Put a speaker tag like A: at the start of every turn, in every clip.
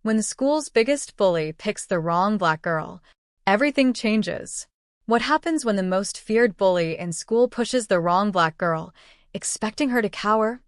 A: When the school's biggest bully picks the wrong black girl, everything changes. What happens when the most feared bully in school pushes the wrong black girl, expecting her to cower?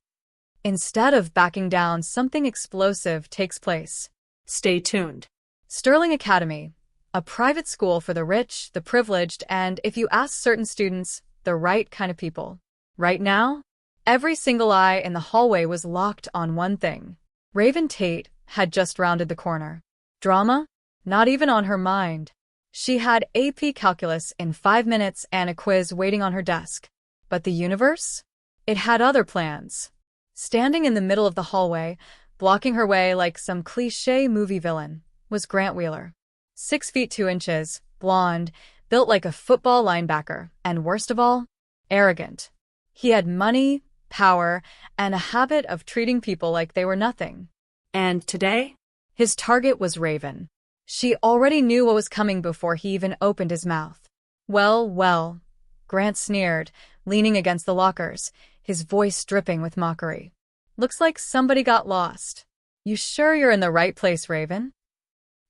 A: Instead of backing down, something explosive takes place.
B: Stay tuned.
A: Sterling Academy, a private school for the rich, the privileged, and, if you ask certain students, the right kind of people. Right now, every single eye in the hallway was locked on one thing. Raven Tate had just rounded the corner. Drama? Not even on her mind. She had AP Calculus in 5 minutes and a quiz waiting on her desk. But the universe? It had other plans. Standing in the middle of the hallway, blocking her way like some cliché movie villain, was Grant Wheeler. 6 feet 2 inches, blonde, built like a football linebacker, and worst of all, arrogant. He had money, power, and a habit of treating people like they were nothing.
B: And today?
A: His target was Raven. She already knew what was coming before he even opened his mouth. Well, Grant sneered, leaning against the lockers, his voice dripping with mockery. Looks like somebody got lost. You sure you're in the right place, Raven?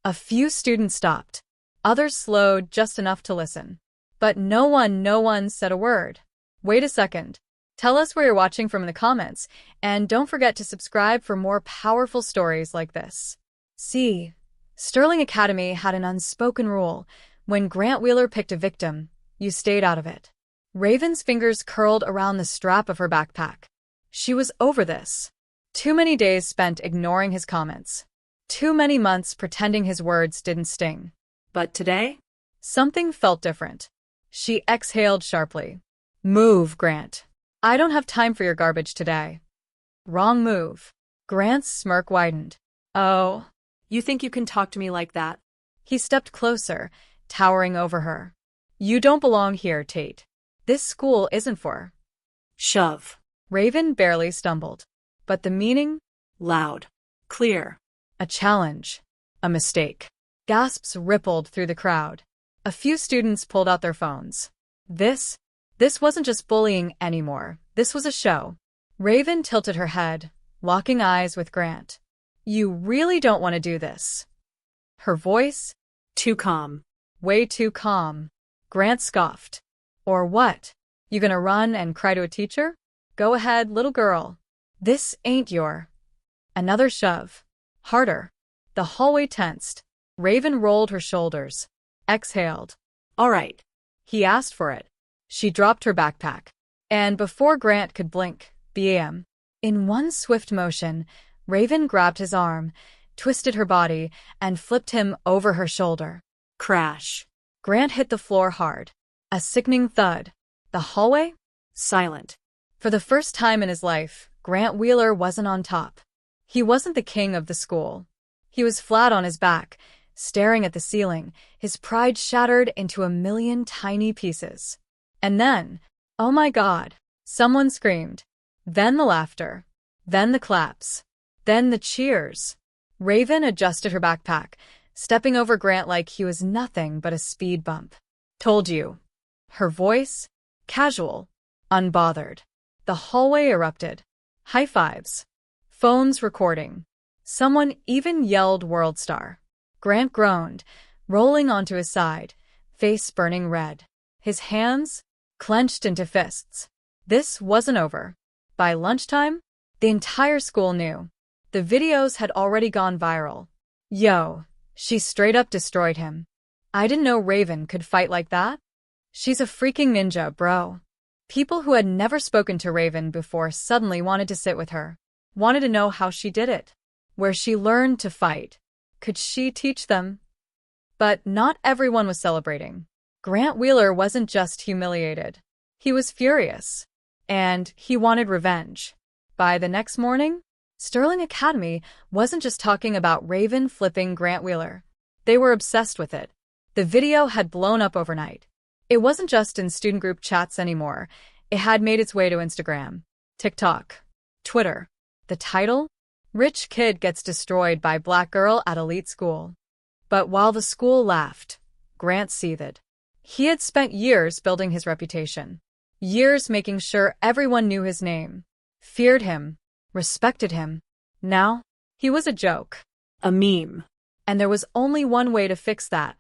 A: A few students stopped. Others slowed just enough to listen. But no one said a word. Wait a second. Tell us where you're watching from in the comments, and don't forget to subscribe for more powerful stories like this. See, Sterling Academy had an unspoken rule. When Grant Wheeler picked a victim, you stayed out of it. Raven's fingers curled around the strap of her backpack. She was over this. Too many days spent ignoring his comments. Too many months pretending his words didn't sting.
B: But today?
A: Something felt different. She exhaled sharply. Move, Grant. I don't have time for your garbage today. Wrong move. Grant's smirk widened. Oh.
B: You think you can talk to me like that?
A: He stepped closer, towering over her. You don't belong here, Tate. This school isn't for.
B: Shove.
A: Raven barely stumbled. But the meaning?
B: Loud. Clear.
A: A challenge. A mistake. Gasps rippled through the crowd. A few students pulled out their phones. This wasn't just bullying anymore. This was a show. Raven tilted her head, locking eyes with Grant. You really don't want to do this. Her voice?
B: Too calm.
A: Way too calm. Grant scoffed. Or what? You gonna run and cry to a teacher? Go ahead, little girl. This ain't your. Another shove. Harder. The hallway tensed. Raven rolled her shoulders. Exhaled.
B: All right.
A: He asked for it. She dropped her backpack. And before Grant could blink, bam. In one swift motion, Raven grabbed his arm, twisted her body, and flipped him over her shoulder.
B: Crash.
A: Grant hit the floor hard. A sickening thud. The hallway?
B: Silent.
A: For the first time in his life, Grant Wheeler wasn't on top. He wasn't the king of the school. He was flat on his back, staring at the ceiling, his pride shattered into a million tiny pieces. And then, oh my God, someone screamed. Then the laughter. Then the claps. Then the cheers. Raven adjusted her backpack, stepping over Grant like he was nothing but a speed bump. Told you. Her voice? Casual. Unbothered. The hallway erupted. High fives. Phones recording. Someone even yelled World Star. Grant groaned, rolling onto his side, face burning red. His hands clenched into fists. This wasn't over. By lunchtime, the entire school knew. The videos had already gone viral. Yo, she straight up destroyed him. I didn't know Raven could fight like that. She's a freaking ninja, bro. People who had never spoken to Raven before suddenly wanted to sit with her. Wanted to know how she did it. Where she learned to fight. Could she teach them? But not everyone was celebrating. Grant Wheeler wasn't just humiliated. He was furious. And he wanted revenge. By the next morning, Sterling Academy wasn't just talking about Raven flipping Grant Wheeler. They were obsessed with it. The video had blown up overnight. It wasn't just in student group chats anymore. It had made its way to Instagram, TikTok, Twitter. The title? Rich Kid Gets Destroyed by Black Girl at Elite School. But while the school laughed, Grant seethed. He had spent years building his reputation. Years making sure everyone knew his name, feared him, respected him. Now, he was a joke.
B: A meme.
A: And there was only one way to fix that.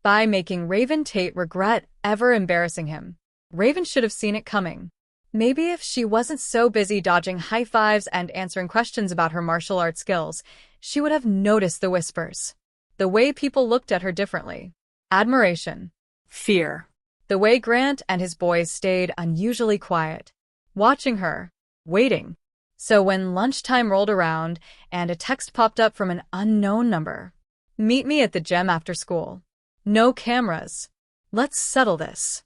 A: By making Raven Tate regret ever embarrassing him. Raven should have seen it coming. Maybe if she wasn't so busy dodging high fives and answering questions about her martial arts skills, she would have noticed the whispers. The way people looked at her differently. Admiration.
B: Fear.
A: The way Grant and his boys stayed unusually quiet. Watching her. Waiting. So when lunchtime rolled around and a text popped up from an unknown number. Meet me at the gym after school. No cameras. Let's settle this.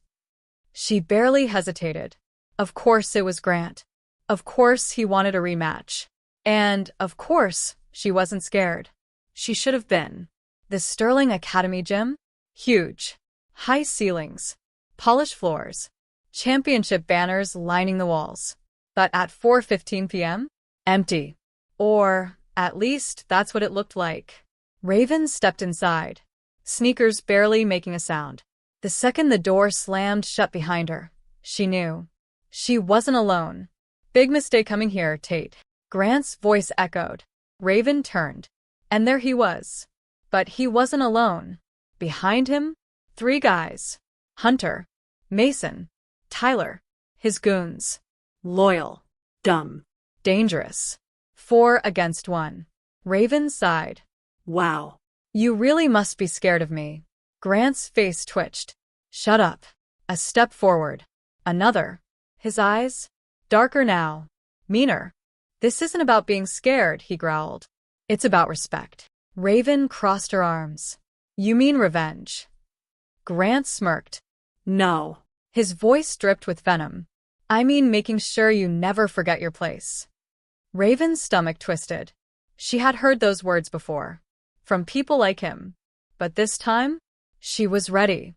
A: She barely hesitated. Of course it was Grant. Of course he wanted a rematch. And, of course, she wasn't scared. She should have been. The Sterling Academy gym? Huge. High ceilings. Polished floors. Championship banners lining the walls. But at 4:15 p.m.? Empty. Or, at least, that's what it looked like. Raven stepped inside. Sneakers barely making a sound. The second the door slammed shut behind her, she knew. She wasn't alone. Big mistake coming here, Tate. Grant's voice echoed. Raven turned. And there he was. But he wasn't alone. Behind him, 3 guys. Hunter. Mason. Tyler. His goons.
B: Loyal. Dumb.
A: Dangerous. 4 against 1. Raven sighed.
B: Wow.
A: You really must be scared of me. Grant's face twitched. Shut up. A step forward. Another. His eyes? Darker now. Meaner. This isn't about being scared, he growled. It's about respect. Raven crossed her arms. You mean revenge? Grant smirked.
B: No.
A: His voice dripped with venom. I mean making sure you never forget your place. Raven's stomach twisted. She had heard those words before. From people like him. But this time, she was ready.